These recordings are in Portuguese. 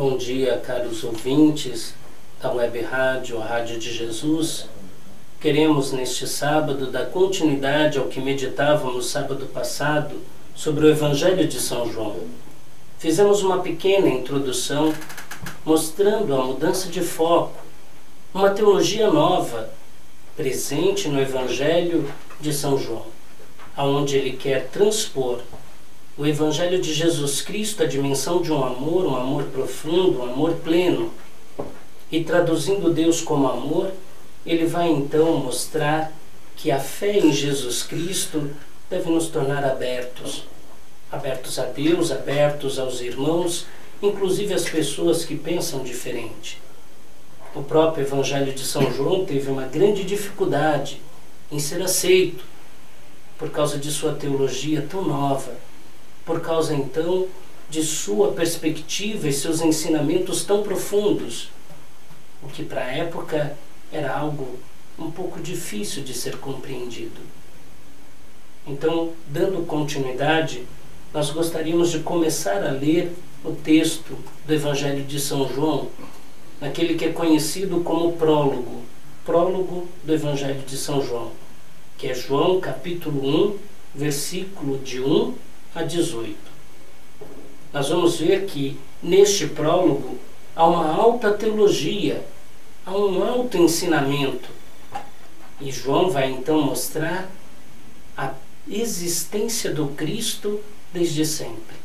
Bom dia, caros ouvintes da Web Rádio, a Rádio de Jesus. Queremos, neste sábado, dar continuidade ao que meditávamos no sábado passado sobre o Evangelho de São João. Fizemos uma pequena introdução mostrando a mudança de foco, uma teologia nova presente no Evangelho de São João, aonde ele quer transpor o Evangelho de Jesus Cristo, a dimensão de um amor profundo, um amor pleno. E traduzindo Deus como amor, ele vai então mostrar que a fé em Jesus Cristo deve nos tornar abertos a Deus, abertos aos irmãos, inclusive as pessoas que pensam diferente. O próprio Evangelho de São João teve uma grande dificuldade em ser aceito, por causa de sua teologia tão nova, por causa então de sua perspectiva e seus ensinamentos tão profundos, o que para a época era algo um pouco difícil de ser compreendido. Então, dando continuidade, nós gostaríamos de começar a ler o texto do Evangelho de São João, naquele que é conhecido como prólogo do Evangelho de São João, que é João capítulo 1, versículo de 1 a 18. Nós vamos ver que neste prólogo há uma alta teologia, há um alto ensinamento. E João vai então mostrar a existência do Cristo desde sempre.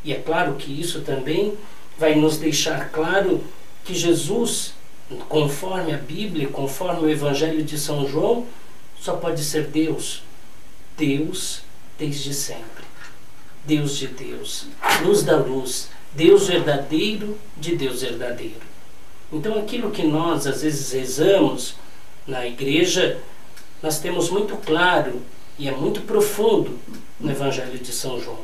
E é claro que isso também vai nos deixar claro que Jesus, conforme a Bíblia, conforme o Evangelho de São João, só pode ser Deus. Deus desde sempre. Deus de Deus, luz da luz, Deus verdadeiro de Deus verdadeiro. Então aquilo que nós às vezes rezamos na igreja, nós temos muito claro e é muito profundo no Evangelho de São João.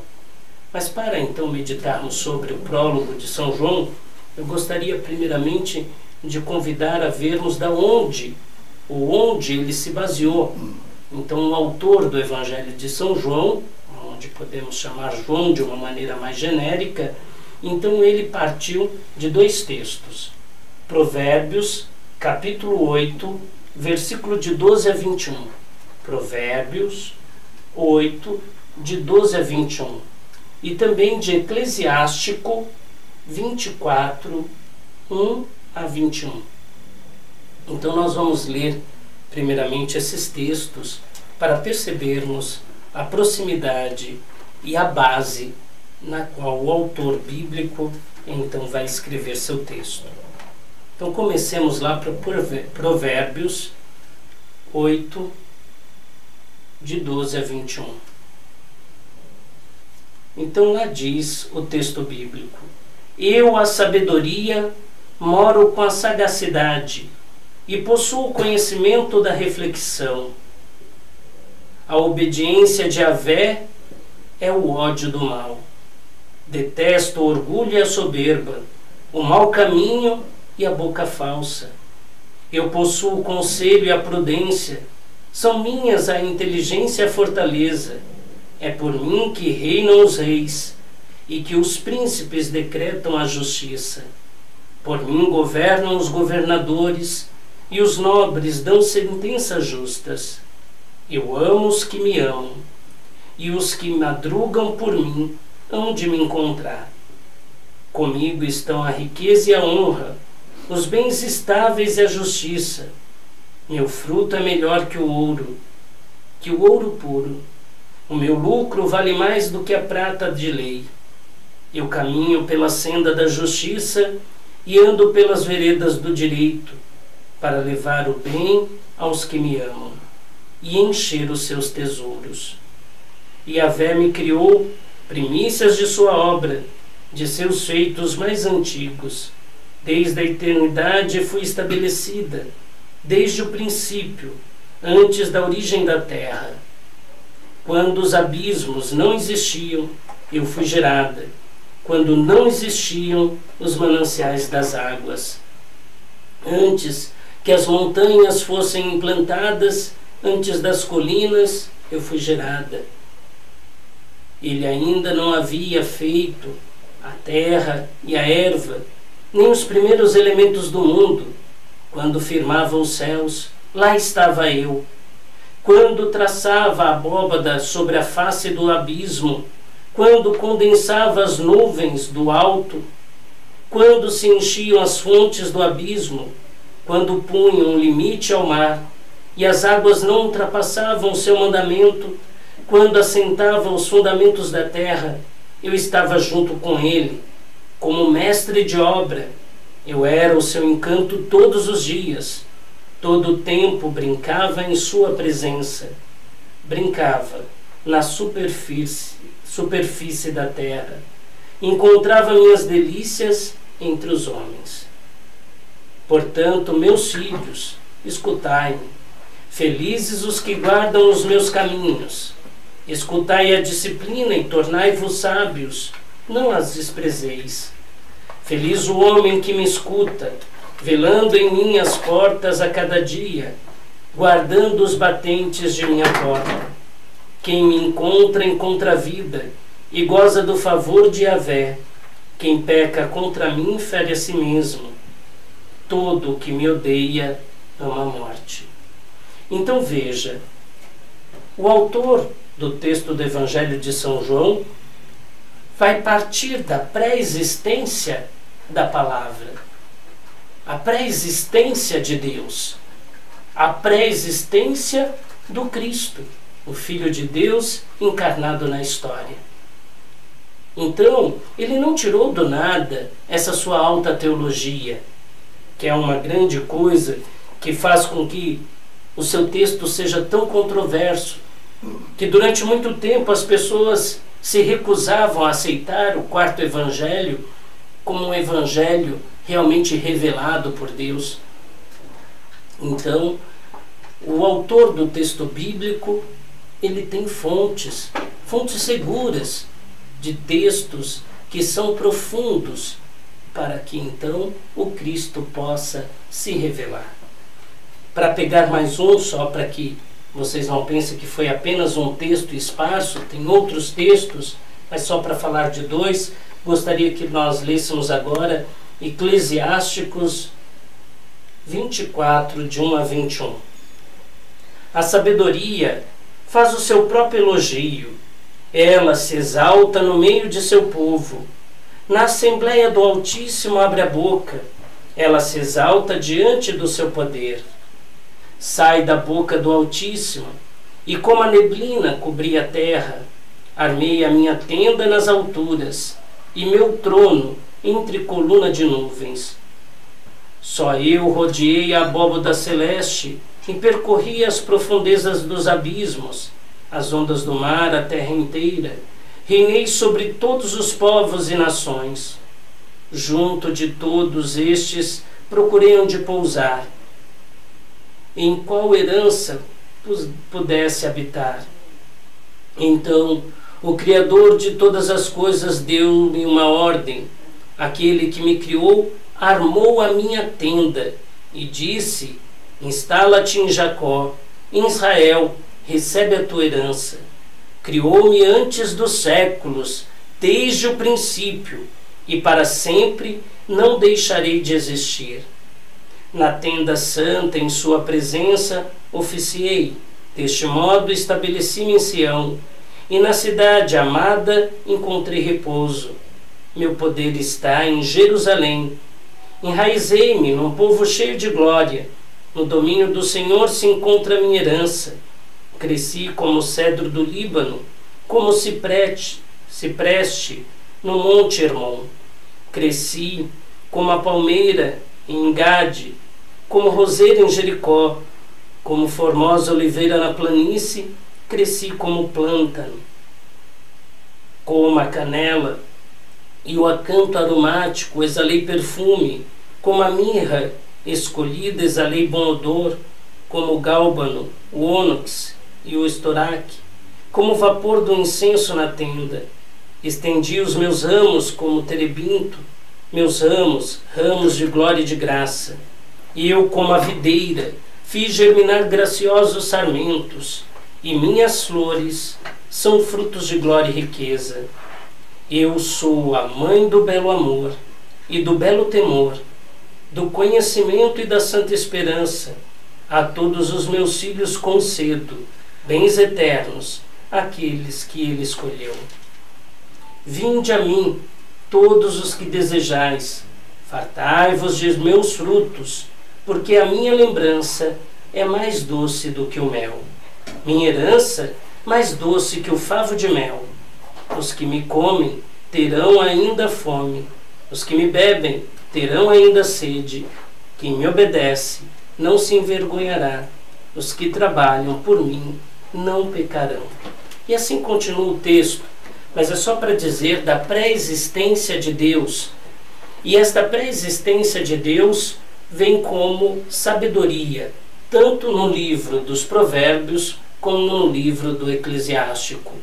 Mas para então meditarmos sobre o prólogo de São João, eu gostaria primeiramente de convidar a vermos da onde ele se baseou. Então o autor do Evangelho de São João, onde podemos chamar João de uma maneira mais genérica, então ele partiu de dois textos. Provérbios, capítulo 8, versículo de 12 a 21. Provérbios 8, de 12 a 21. E também de Eclesiástico 24, 1 a 21. Então nós vamos ler primeiramente esses textos para percebermos a proximidade e a base na qual o autor bíblico então vai escrever seu texto. Então comecemos lá para Provérbios 8, de 12 a 21. Então lá diz o texto bíblico: Eu, a sabedoria, moro com a sagacidade e possuo o conhecimento da reflexão. A obediência de Yahvé é o ódio do mal. Detesto o orgulho e a soberba, o mau caminho e a boca falsa. Eu possuo o conselho e a prudência. São minhas a inteligência e a fortaleza. É por mim que reinam os reis e que os príncipes decretam a justiça. Por mim governam os governadores e os nobres dão sentenças justas. Eu amo os que me amam, e os que madrugam por mim hão de me encontrar. Comigo estão a riqueza e a honra, os bens estáveis e a justiça. Meu fruto é melhor que o ouro puro. O meu lucro vale mais do que a prata de lei. Eu caminho pela senda da justiça e ando pelas veredas do direito, para levar o bem aos que me amam e encher os seus tesouros. Yahvé me criou primícias de sua obra, de seus feitos mais antigos. Desde a eternidade fui estabelecida, desde o princípio, antes da origem da terra. Quando os abismos não existiam, eu fui gerada. Quando não existiam os mananciais das águas. Antes que as montanhas fossem implantadas, antes das colinas, eu fui gerada. Ele ainda não havia feito a terra e a erva, nem os primeiros elementos do mundo. Quando firmava os céus, lá estava eu. Quando traçava a abóbada sobre a face do abismo, quando condensava as nuvens do alto, quando se enchiam as fontes do abismo, quando punham um limite ao mar, e as águas não ultrapassavam o seu mandamento, quando assentava os fundamentos da terra, eu estava junto com ele, como mestre de obra. Eu era o seu encanto todos os dias. Todo o tempo brincava em sua presença. Brincava na superfície da terra. Encontrava minhas delícias entre os homens. Portanto, meus filhos, escutai-me. Felizes os que guardam os meus caminhos. Escutai a disciplina e tornai-vos sábios. Não as desprezeis. Feliz o homem que me escuta, velando em mim as portas a cada dia, guardando os batentes de minha porta. Quem me encontra a vida e goza do favor de Yahvé. Quem peca contra mim fere a si mesmo. Todo o que me odeia ama a morte. Então veja, o autor do texto do Evangelho de São João vai partir da pré-existência da palavra, a pré-existência de Deus, a pré-existência do Cristo, o Filho de Deus encarnado na história. Então, ele não tirou do nada essa sua alta teologia, que é uma grande coisa que faz com que o seu texto seja tão controverso, que durante muito tempo as pessoas se recusavam a aceitar o quarto evangelho como um evangelho realmente revelado por Deus. Então, o autor do texto bíblico, ele tem fontes seguras de textos que são profundos, para que então o Cristo possa se revelar. Para pegar mais um, só para que vocês não pensem que foi apenas um texto esparso, tem outros textos, mas só para falar de dois, gostaria que nós lêssemos agora Eclesiásticos 24, de 1 a 21. A sabedoria faz o seu próprio elogio, ela se exalta no meio de seu povo. Na assembleia do Altíssimo abre a boca, ela se exalta diante do seu poder. Sai da boca do Altíssimo, e como a neblina cobri a terra, armei a minha tenda nas alturas, e meu trono entre coluna de nuvens. Só eu rodeei a abóbada celeste, e percorri as profundezas dos abismos, as ondas do mar, a terra inteira. Reinei sobre todos os povos e nações. Junto de todos estes procurei onde pousar, em qual herança pudesse habitar. Então o Criador de todas as coisas deu-me uma ordem. Aquele que me criou armou a minha tenda e disse: instala-te em Jacó, em Israel, recebe a tua herança. Criou-me antes dos séculos, desde o princípio, e para sempre não deixarei de existir. Na tenda santa, em sua presença, oficiei. Deste modo estabeleci-me em Sião, e na cidade amada encontrei repouso. Meu poder está em Jerusalém. Enraizei-me num povo cheio de glória. No domínio do Senhor se encontra a minha herança. Cresci como o cedro do Líbano, como cipreste no monte Hermon. Cresci como a palmeira em Gade, como roseira em Jericó, como formosa oliveira na planície, cresci como plântano. Como a canela e o acanto aromático exalei perfume, como a mirra escolhida exalei bom odor, como o gálbano, o ônix e o estoraque, como o vapor do incenso na tenda. Estendi os meus ramos como terebinto, meus ramos de glória e de graça. E eu, como a videira, fiz germinar graciosos sarmentos, e minhas flores são frutos de glória e riqueza. Eu sou a mãe do belo amor e do belo temor, do conhecimento e da santa esperança. A todos os meus filhos concedo bens eternos, aqueles que ele escolheu. Vinde a mim, todos os que desejais, fartai-vos de meus frutos, porque a minha lembrança é mais doce do que o mel, minha herança mais doce que o favo de mel. Os que me comem terão ainda fome, os que me bebem terão ainda sede. Quem me obedece não se envergonhará, os que trabalham por mim não pecarão. E assim continua o texto, mas é só para dizer da pré-existência de Deus. E esta pré-existência de Deus vem como sabedoria, tanto no livro dos Provérbios como no livro do Eclesiástico.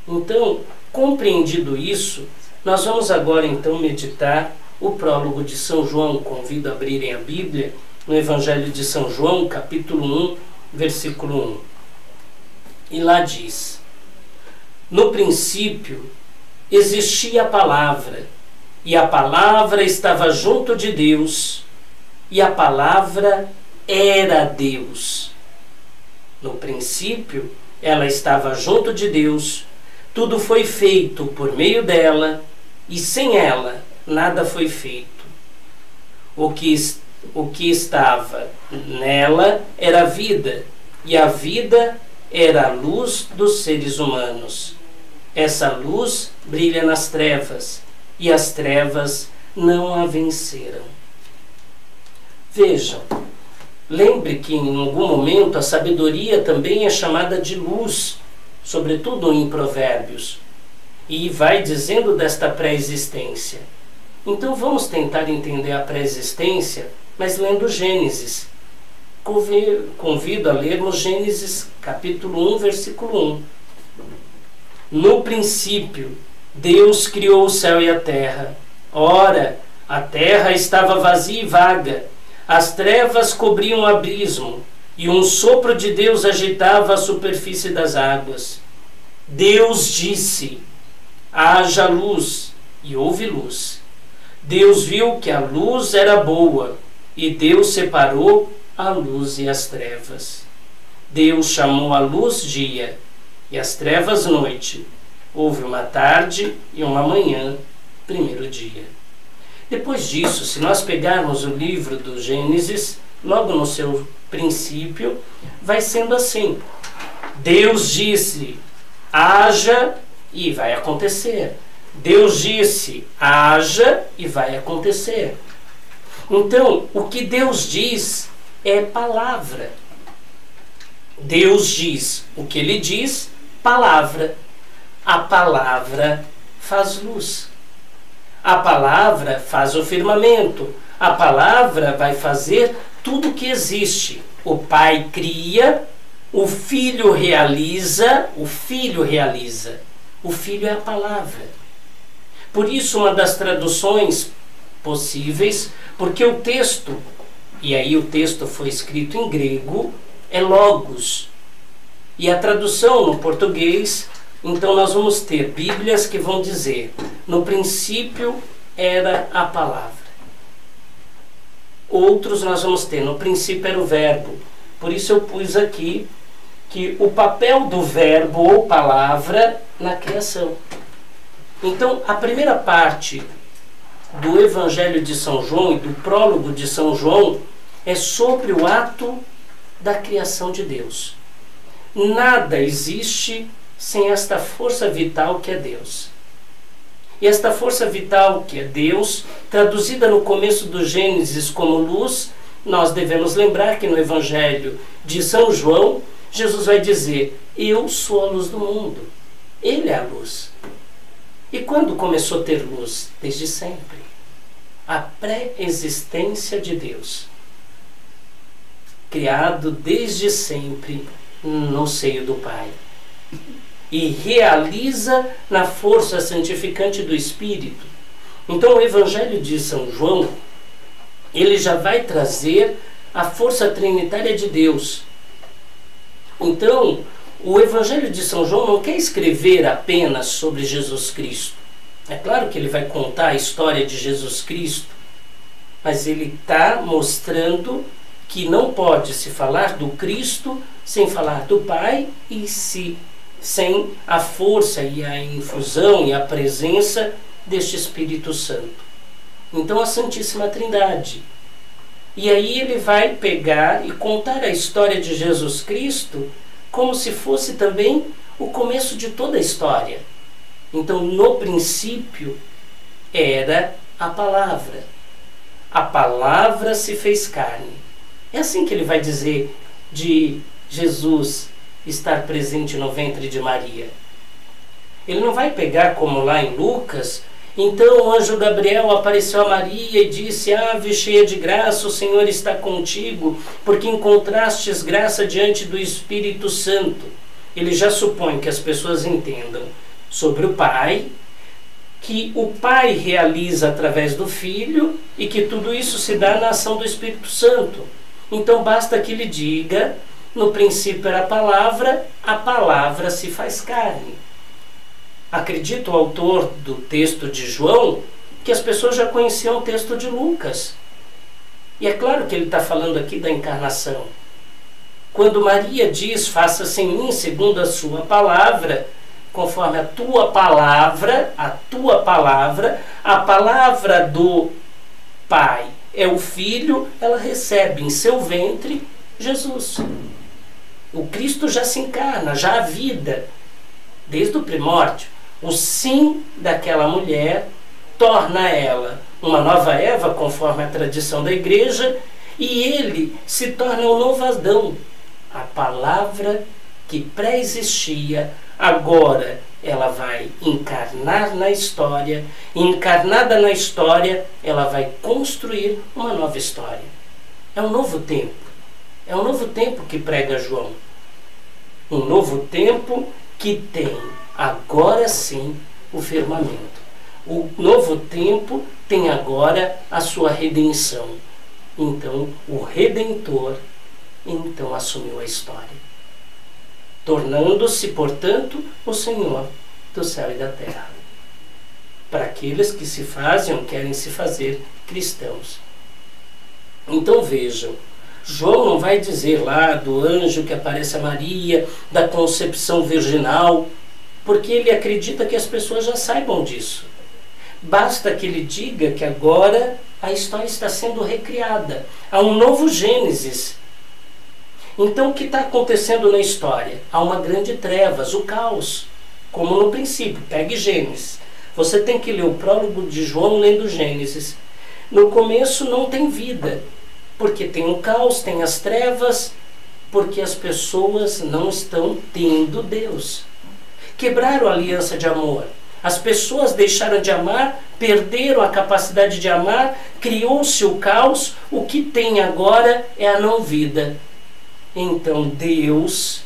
Então, compreendido isso, nós vamos agora então meditar o prólogo de São João. Convido a abrirem a Bíblia no Evangelho de São João, capítulo 1, versículo 1. E lá diz: no princípio existia a palavra, e a palavra estava junto de Deus, e a palavra era Deus. No princípio ela estava junto de Deus, tudo foi feito por meio dela, e sem ela nada foi feito. O que estava nela era a vida, e a vida era a luz dos seres humanos. Essa luz brilha nas trevas, e as trevas não a venceram. Vejam, lembre que em algum momento a sabedoria também é chamada de luz, sobretudo em Provérbios, e vai dizendo desta pré-existência. Então vamos tentar entender a pré-existência, mas lendo Gênesis. Convido a lermos Gênesis capítulo 1, versículo 1. No princípio, Deus criou o céu e a terra. Ora, a terra estava vazia e vaga, as trevas cobriam o abismo, e um sopro de Deus agitava a superfície das águas. Deus disse: haja luz, e houve luz. Deus viu que a luz era boa, e Deus separou a luz e as trevas. Deus chamou a luz dia, e as trevas noite. Houve uma tarde e uma manhã, primeiro dia. Depois disso, se nós pegarmos o livro do Gênesis, logo no seu princípio, vai sendo assim: Deus disse, haja, e vai acontecer. Deus disse, haja, e vai acontecer. Então, o que Deus diz é palavra. Deus diz o que Ele diz, palavra. A palavra faz luz. A palavra faz o firmamento. A palavra vai fazer tudo o que existe. O Pai cria, o Filho realiza, o Filho realiza. O Filho é a palavra. Por isso, uma das traduções possíveis, porque o texto, e aí o texto foi escrito em grego, é logos. E a tradução no português, então nós vamos ter Bíblias que vão dizer: no princípio era a palavra. Outros nós vamos ter: no princípio era o verbo. Por isso eu pus aqui que o papel do verbo ou palavra na criação. Então, a primeira parte do Evangelho de São João e do prólogo de São João é sobre o ato da criação de Deus. Nada existe sem esta força vital que é Deus. E esta força vital que é Deus, traduzida no começo do Gênesis como luz, nós devemos lembrar que no Evangelho de São João, Jesus vai dizer: eu sou a luz do mundo. Ele é a luz. E quando começou a ter luz? Desde sempre. A pré-existência de Deus. Criado desde sempre no seio do Pai. E realiza na força santificante do Espírito. Então o Evangelho de São João, ele já vai trazer a força trinitária de Deus. Então, o Evangelho de São João não quer escrever apenas sobre Jesus Cristo. É claro que ele vai contar a história de Jesus Cristo, mas ele está mostrando que não pode se falar do Cristo sem falar do Pai e sem a força e a infusão e a presença deste Espírito Santo. Então a Santíssima Trindade. E aí ele vai pegar e contar a história de Jesus Cristo como se fosse também o começo de toda a história. Então, no princípio, era a palavra. A palavra se fez carne. É assim que ele vai dizer de Jesus estar presente no ventre de Maria. Ele não vai pegar como lá em Lucas: então o anjo Gabriel apareceu a Maria e disse: ave cheia de graça, o Senhor está contigo, porque encontrastes graça diante do Espírito Santo. Ele já supõe que as pessoas entendam sobre o Pai, que o Pai realiza através do Filho e que tudo isso se dá na ação do Espírito Santo. Então basta que ele diga: no princípio era a palavra se faz carne. Acredita o autor do texto de João que as pessoas já conheciam o texto de Lucas. E é claro que ele está falando aqui da encarnação. Quando Maria diz: faça-se em mim segundo a sua palavra, conforme a palavra a palavra do Pai é o Filho, ela recebe em seu ventre Jesus. O Cristo já se encarna, já há vida, desde o primórdio. O sim daquela mulher torna ela uma nova Eva, conforme a tradição da igreja, e ele se torna um novo Adão. A palavra que pré-existia, agora ela vai encarnar na história, e encarnada na história, ela vai construir uma nova história. É um novo tempo. É um novo tempo que prega João. Um novo tempo que tem, agora sim, o firmamento. O novo tempo tem agora a sua redenção. Então, o Redentor, então, assumiu a história, tornando-se, portanto, o Senhor do céu e da terra. Para aqueles que se fazem ou querem se fazer cristãos. Então vejam, João não vai dizer lá do anjo que aparece a Maria, da concepção virginal, porque ele acredita que as pessoas já saibam disso. Basta que ele diga que agora a história está sendo recriada. Há um novo Gênesis. Então o que está acontecendo na história? Há uma grande trevas, o caos, como no princípio. Pegue Gênesis. Você tem que ler o prólogo de João lendo Gênesis. No começo não tem vida, porque tem o caos, tem as trevas, porque as pessoas não estão tendo Deus. Quebraram a aliança de amor. As pessoas deixaram de amar, perderam a capacidade de amar, criou-se o caos. O que tem agora é a não vida. Então Deus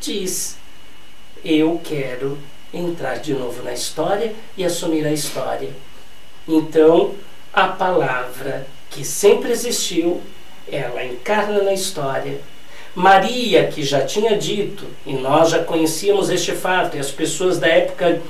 diz: eu quero entrar de novo na história e assumir a história. Então a palavra que sempre existiu, ela encarna na história. Maria, que já tinha dito, e nós já conhecíamos este fato, e as pessoas da época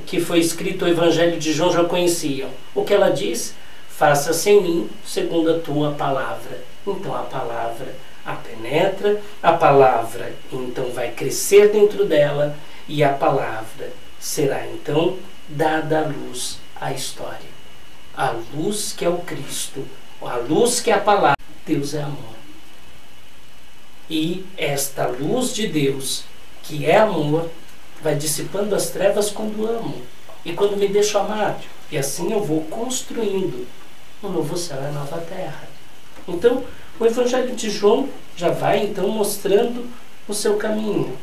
que foi escrito o Evangelho de João já conheciam. O que ela diz? Faça-se em mim segundo a tua palavra. Então a palavra a penetra, a palavra então vai crescer dentro dela, e a palavra será então dada à luz à história. A luz que é o Cristo, a luz que é a palavra. Deus é amor. E esta luz de Deus, que é amor, vai dissipando as trevas quando amo e quando me deixo amar. E assim eu vou construindo um novo céu e nova terra. Então, o Evangelho de João já vai então mostrando o seu caminho.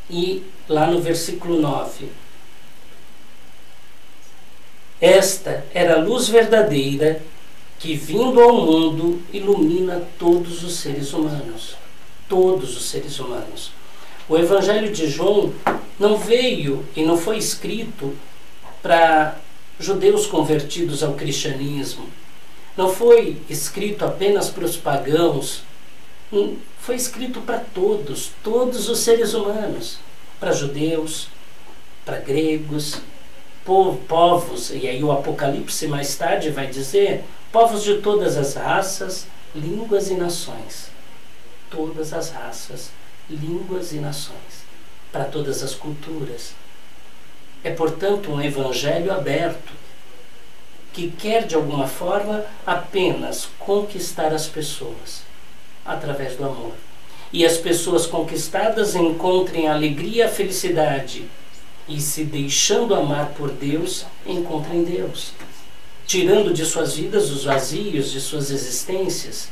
E lá no versículo 9: esta era a luz verdadeira que, vindo ao mundo, ilumina todos os seres humanos. Todos os seres humanos. O Evangelho de João não veio e não foi escrito para judeus convertidos ao cristianismo. Não foi escrito apenas para os pagãos. Foi escrito para todos, todos os seres humanos. Para judeus, para gregos, povos, e aí o Apocalipse mais tarde vai dizer, povos de todas as raças, línguas e nações. Todas as raças, línguas e nações. Para todas as culturas. É, portanto, um evangelho aberto, que quer, de alguma forma, apenas conquistar as pessoas, através do amor. E as pessoas conquistadas encontrem a alegria e a felicidade, e se deixando amar por Deus, encontrem Deus, tirando de suas vidas os vazios de suas existências,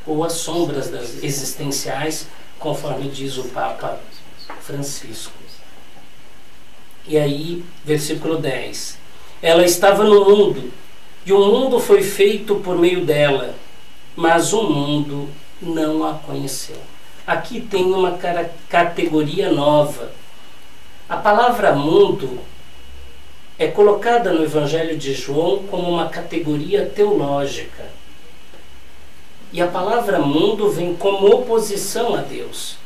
ou as sombras das existenciais, conforme diz o Papa Francisco. E aí, versículo 10. Ela estava no mundo, e o mundo foi feito por meio dela, mas o mundo não a conheceu. Aqui tem uma categoria nova. A palavra mundo é colocada no Evangelho de João como uma categoria teológica. E a palavra mundo vem como oposição a Deus.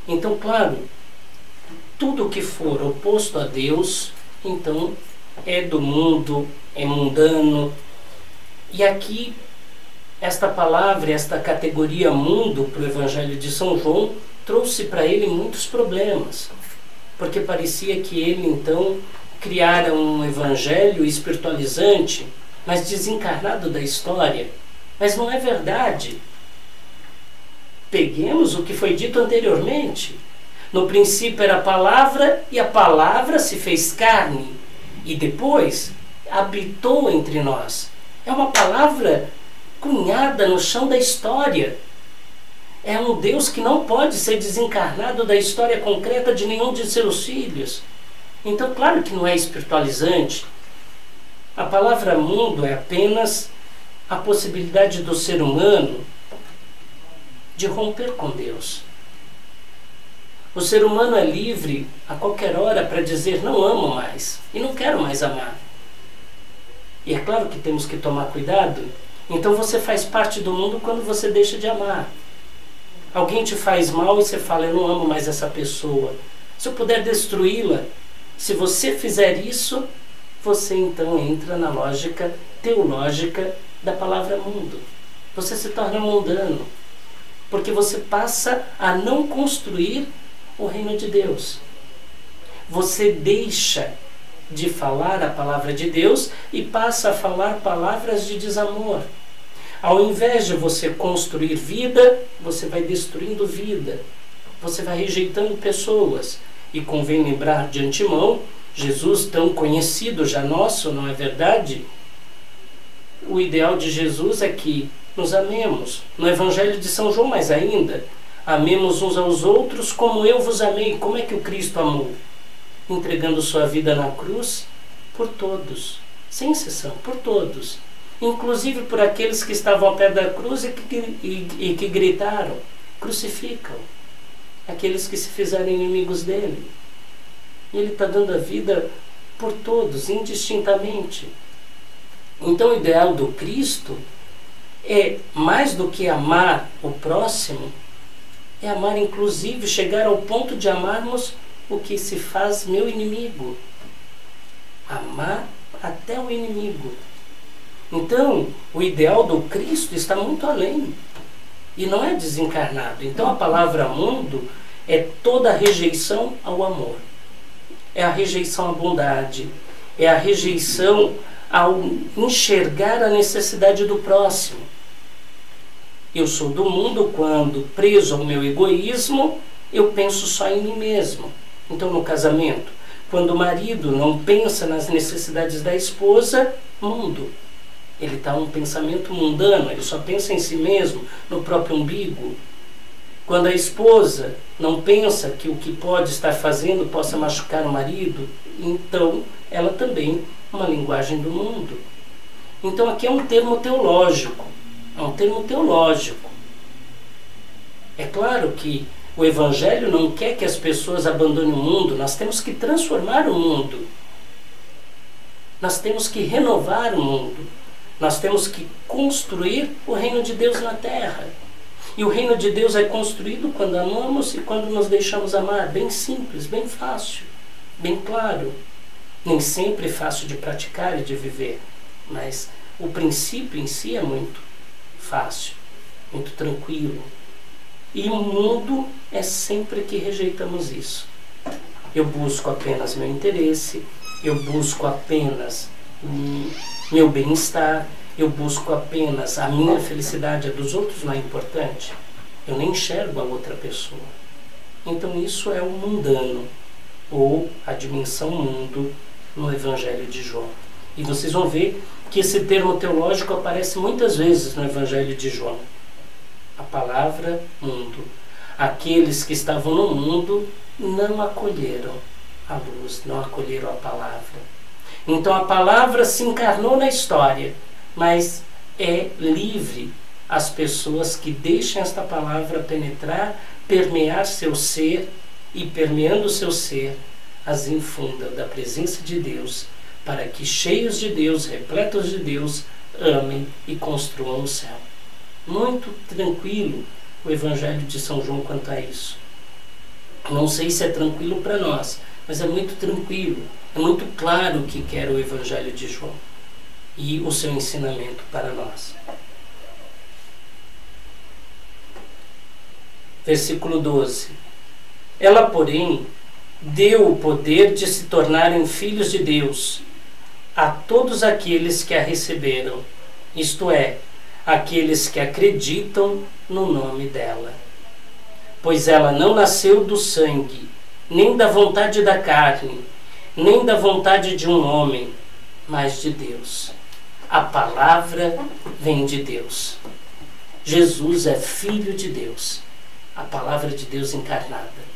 Então, claro, tudo que for oposto a Deus, então é do mundo, é mundano. E aqui, esta palavra, esta categoria mundo para o Evangelho de São João, trouxe para ele muitos problemas. Porque parecia que ele, então, criara um evangelho espiritualizante, mas desencarnado da história. Mas não é verdade. Peguemos o que foi dito anteriormente. No princípio era a palavra, e a palavra se fez carne, e depois habitou entre nós. É uma palavra cunhada no chão da história. É um Deus que não pode ser desencarnado da história concreta de nenhum de seus filhos. Então, claro que não é espiritualizante. A palavra mundo é apenas a possibilidade do ser humano de romper com Deus. O ser humano é livre a qualquer hora para dizer não amo mais e não quero mais amar. E é claro que temos que tomar cuidado. Então você faz parte do mundo quando você deixa de amar. Alguém te faz mal e você fala, eu não amo mais essa pessoa. Se eu puder destruí-la, se você fizer isso, você então entra na lógica teológica da palavra mundo. Você se torna mundano, porque você passa a não construir o reino de Deus. Você deixa de falar a palavra de Deus e passa a falar palavras de desamor. Ao invés de você construir vida, você vai destruindo vida. Você vai rejeitando pessoas. E convém lembrar de antemão, Jesus tão conhecido já nosso, não é verdade? O ideal de Jesus é que nos amemos. No Evangelho de São João, mais ainda, amemos uns aos outros como eu vos amei. Como é que o Cristo amou? Entregando sua vida na cruz por todos, sem exceção, por todos. Inclusive por aqueles que estavam ao pé da cruz e que gritaram, crucificam. Aqueles que se fizeram inimigos dele. Ele está dando a vida por todos, indistintamente. Então o ideal do Cristo é, mais do que amar o próximo, é amar inclusive, chegar ao ponto de amarmos o que se faz meu inimigo. Amar até o inimigo. Então, o ideal do Cristo está muito além. E não é desencarnado. Então a palavra mundo é toda a rejeição ao amor. É a rejeição à bondade. É a rejeição ao enxergar a necessidade do próximo. Eu sou do mundo quando, preso ao meu egoísmo, eu penso só em mim mesmo. Então no casamento, quando o marido não pensa nas necessidades da esposa, mundo. Ele está um pensamento mundano, ele só pensa em si mesmo, no próprio umbigo. Quando a esposa não pensa que o que pode estar fazendo possa machucar o marido, então ela também é uma linguagem do mundo. Então aqui é um termo teológico. É um termo teológico. É claro que o Evangelho não quer que as pessoas abandonem o mundo. Nós temos que transformar o mundo. Nós temos que renovar o mundo. Nós temos que construir o reino de Deus na terra. E o reino de Deus é construído quando amamos e quando nos deixamos amar. Bem simples, bem fácil, bem claro. Nem sempre fácil de praticar e de viver, mas o princípio em si é muito fácil, muito tranquilo. E o mundo é sempre que rejeitamos isso. Eu busco apenas meu interesse, eu busco apenas meu bem-estar, eu busco apenas a minha felicidade, a dos outros não é importante. Eu nem enxergo a outra pessoa. Então isso é o mundano, ou a dimensão mundo no Evangelho de João. E vocês vão ver que esse termo teológico aparece muitas vezes no Evangelho de João. A palavra mundo. Aqueles que estavam no mundo não acolheram a luz, não acolheram a palavra. Então a palavra se encarnou na história, mas é livre as pessoas que deixam esta palavra penetrar, permear seu ser, e permeando seu ser, as infundam da presença de Deus, para que cheios de Deus, repletos de Deus, amem e construam o céu. Muito tranquilo o Evangelho de São João quanto a isso. Não sei se é tranquilo para nós, mas é muito tranquilo, é muito claro o que quer o Evangelho de João e o seu ensinamento para nós. Versículo 12. Ela, porém, deu o poder de se tornarem filhos de Deus a todos aqueles que a receberam, isto é, aqueles que acreditam no nome dela. Pois ela não nasceu do sangue, nem da vontade da carne, nem da vontade de um homem, mas de Deus. A palavra vem de Deus. Jesus é Filho de Deus, a palavra de Deus encarnada.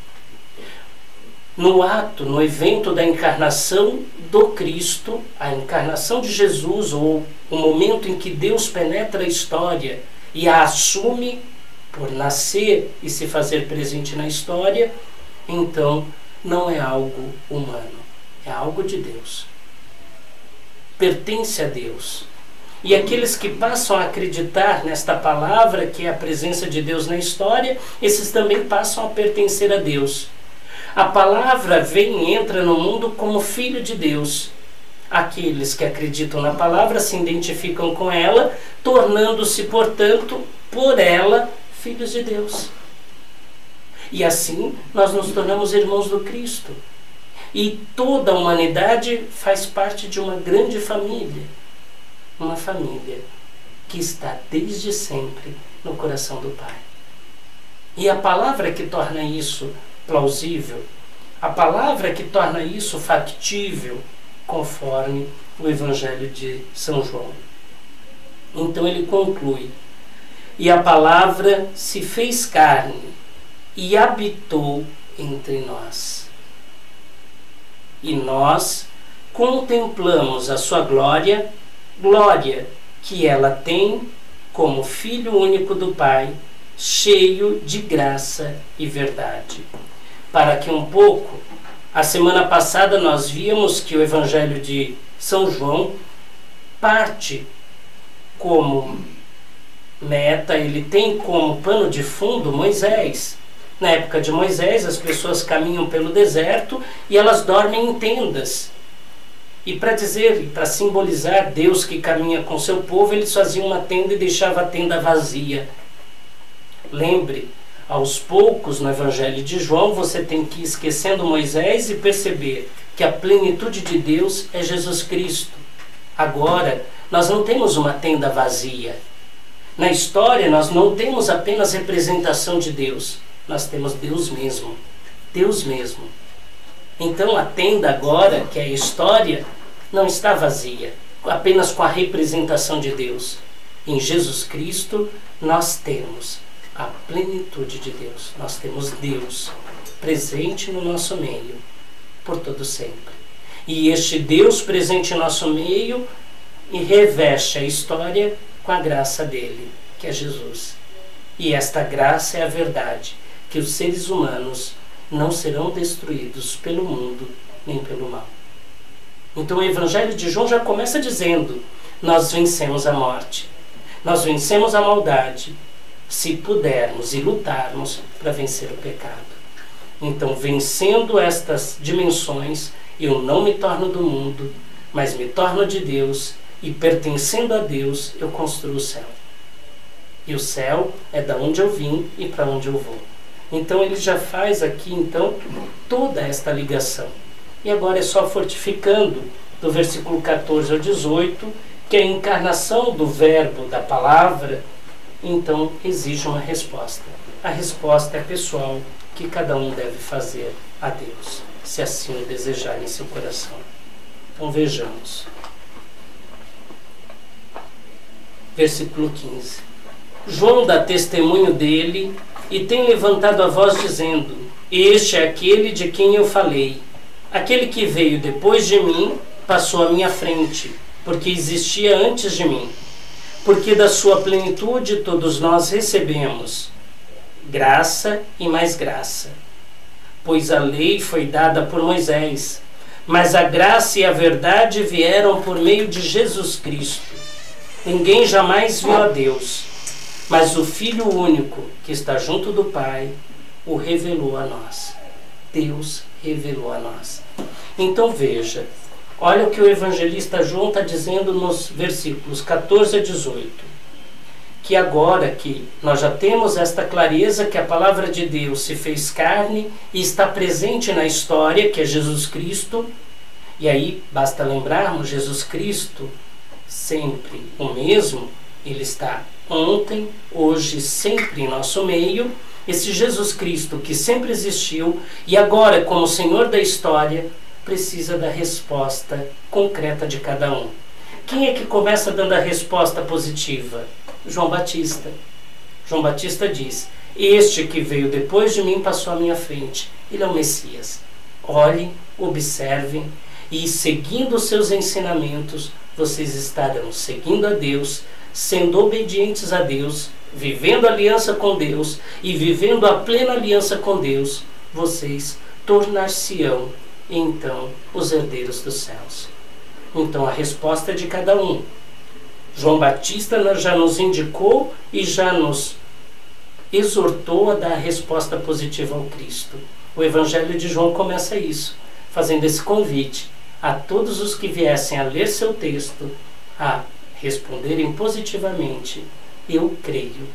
No ato, no evento da encarnação do Cristo, a encarnação de Jesus, ou o momento em que Deus penetra a história e a assume por nascer e se fazer presente na história, então não é algo humano, é algo de Deus. Pertence a Deus. E aqueles que passam a acreditar nesta palavra, que é a presença de Deus na história, esses também passam a pertencer a Deus. A palavra vem e entra no mundo como Filho de Deus. Aqueles que acreditam na palavra se identificam com ela, tornando-se, portanto, por ela, filhos de Deus. E assim nós nos tornamos irmãos do Cristo. E toda a humanidade faz parte de uma grande família. Uma família que está desde sempre no coração do Pai. E a palavra que torna isso plausível, a palavra que torna isso factível, conforme o Evangelho de São João. Então ele conclui: e a palavra se fez carne e habitou entre nós. E nós contemplamos a sua glória, glória que ela tem como Filho único do Pai, cheio de graça e verdade. Para que um pouco, a semana passada nós víamos que o Evangelho de São João parte como meta, ele tem como pano de fundo Moisés. Na época de Moisés, as pessoas caminham pelo deserto e elas dormem em tendas. E para dizer, para simbolizar Deus que caminha com seu povo, eles faziam uma tenda e deixavam a tenda vazia. Lembre, aos poucos no Evangelho de João, você tem que ir esquecendo Moisés e perceber que a plenitude de Deus é Jesus Cristo. Agora, nós não temos uma tenda vazia. Na história, nós não temos apenas representação de Deus. Nós temos Deus mesmo. Deus mesmo. Então a tenda agora, que é a história, não está vazia, apenas com a representação de Deus. Em Jesus Cristo, nós temos a plenitude de Deus. Nós temos Deus presente no nosso meio, por todo sempre. E este Deus presente em nosso meio reveste a história com a graça dele, que é Jesus. E esta graça é a verdade, que os seres humanos não serão destruídos pelo mundo nem pelo mal. Então o Evangelho de João já começa dizendo: nós vencemos a morte, nós vencemos a maldade, se pudermos e lutarmos para vencer o pecado. Então, vencendo estas dimensões, eu não me torno do mundo, mas me torno de Deus, e pertencendo a Deus, eu construo o céu. E o céu é da onde eu vim e para onde eu vou. Então ele já faz aqui então toda esta ligação. E agora é só fortificando do versículo 14 ao 18, que a encarnação do verbo, da palavra, então exige uma resposta. A resposta é pessoal, que cada um deve fazer a Deus, se assim o desejar em seu coração. Então vejamos. Versículo 15. João dá testemunho dele e tem levantado a voz dizendo: este é aquele de quem eu falei. Aquele que veio depois de mim passou à minha frente, porque existia antes de mim. Porque da sua plenitude todos nós recebemos graça e mais graça. Pois a lei foi dada por Moisés, mas a graça e a verdade vieram por meio de Jesus Cristo. Ninguém jamais viu a Deus, mas o Filho único, que está junto do Pai, o revelou a nós. Deus revelou a nós. Então veja, olha o que o evangelista João está dizendo nos versículos 14 a 18. Que agora que nós já temos esta clareza que a palavra de Deus se fez carne e está presente na história, que é Jesus Cristo, e aí basta lembrarmos, Jesus Cristo, sempre o mesmo, ele está ontem, hoje, sempre em nosso meio. Esse Jesus Cristo que sempre existiu e agora como Senhor da história precisa da resposta concreta de cada um. Quem é que começa dando a resposta positiva? João Batista. João Batista diz: este que veio depois de mim passou à minha frente. Ele é o Messias. Olhem, observem e seguindo os seus ensinamentos, vocês estarão seguindo a Deus, sendo obedientes a Deus, vivendo aliança com Deus e vivendo a plena aliança com Deus, vocês tornar-se-ão então os herdeiros dos céus. Então a resposta é de cada um. João Batista já nos indicou e já nos exortou a dar a resposta positiva ao Cristo. O Evangelho de João começa isso, fazendo esse convite a todos os que viessem a ler seu texto, a responderem positivamente: eu creio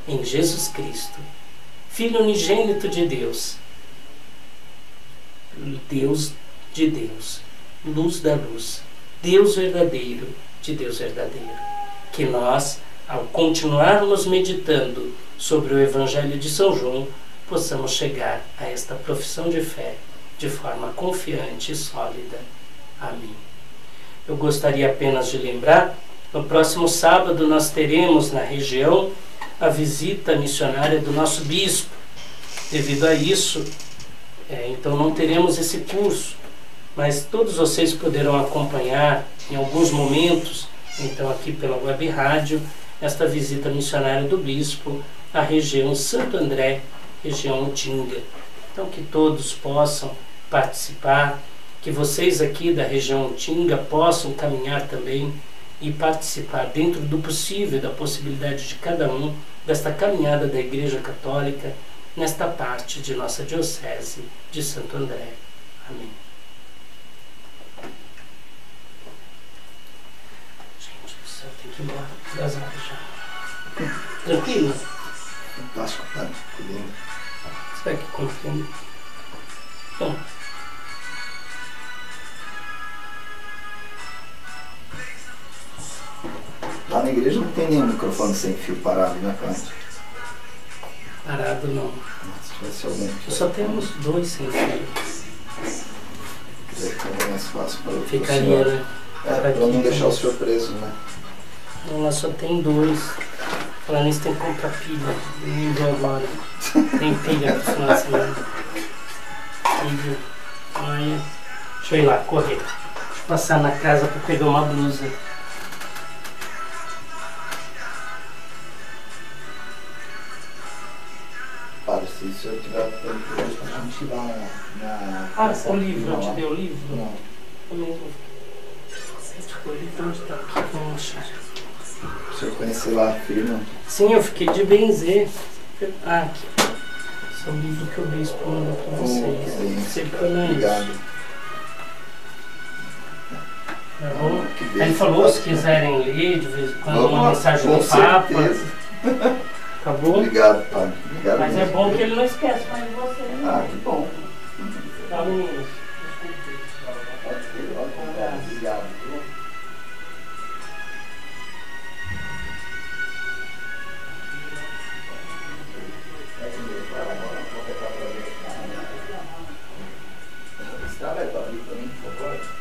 em Jesus Cristo, Filho unigênito de Deus, Deus de Deus, luz da luz, Deus verdadeiro de Deus verdadeiro. Que nós, ao continuarmos meditando sobre o Evangelho de São João, possamos chegar a esta profissão de fé de forma confiante e sólida. Amém. Eu gostaria apenas de lembrar, no próximo sábado nós teremos na região a visita missionária do nosso bispo. Devido a isso, então não teremos esse curso, mas todos vocês poderão acompanhar em alguns momentos, então aqui pela web rádio, esta visita missionária do bispo à região Santo André, região Utinga. Então que todos possam participar, que vocês aqui da região Utinga possam caminhar também e participar dentro do possível, da possibilidade de cada um, desta caminhada da Igreja Católica nesta parte de nossa Diocese de Santo André. Amém. Gente do céu, tem que ir embora, atrasado já. Tranquilo? Fantástico, tá? Lindo. Espero que confirme. Bom. Lá na igreja não tem nenhum microfone sem fio parado, né, Cláudio? Parado não. Se tivesse alguém. Só temos 2 sem fio. Ficaria mais fácil para o Ficaria, né? para não deixar o senhor preso, né? Não, lá só tem 2. Falando nisso, tem que comprar pilha. Não lembrou agora. Tem pilha para final de semana. Pilha. Olha. Deixa eu ir lá, correr. Deixa eu passar na casa para pegar uma blusa. Se o senhor tiver tempo depois para a gente ir lá na... O livro, eu te dei o livro? Não. O livro onde está? Aqui, vamos achar. O senhor conhecer lá a firma? Sim, eu fiquei de benzer. Ah, aqui. Esse é o livro que o bispo mandou para Que vocês. bem. Sepana Obrigado. isso. Tá bom? Que Aí bem. ele falou, se quiserem ler, de vez em quando, uma Vamos lá, mensagem com do Papa. certeza. Tá bom? Obrigado, padre. Obrigado Mas é mesmo. bom que ele não esquece mais de você. Né? Ah, que bom. Tá, meninos. Pode ser, obrigado. Está aberto ali também, por favor.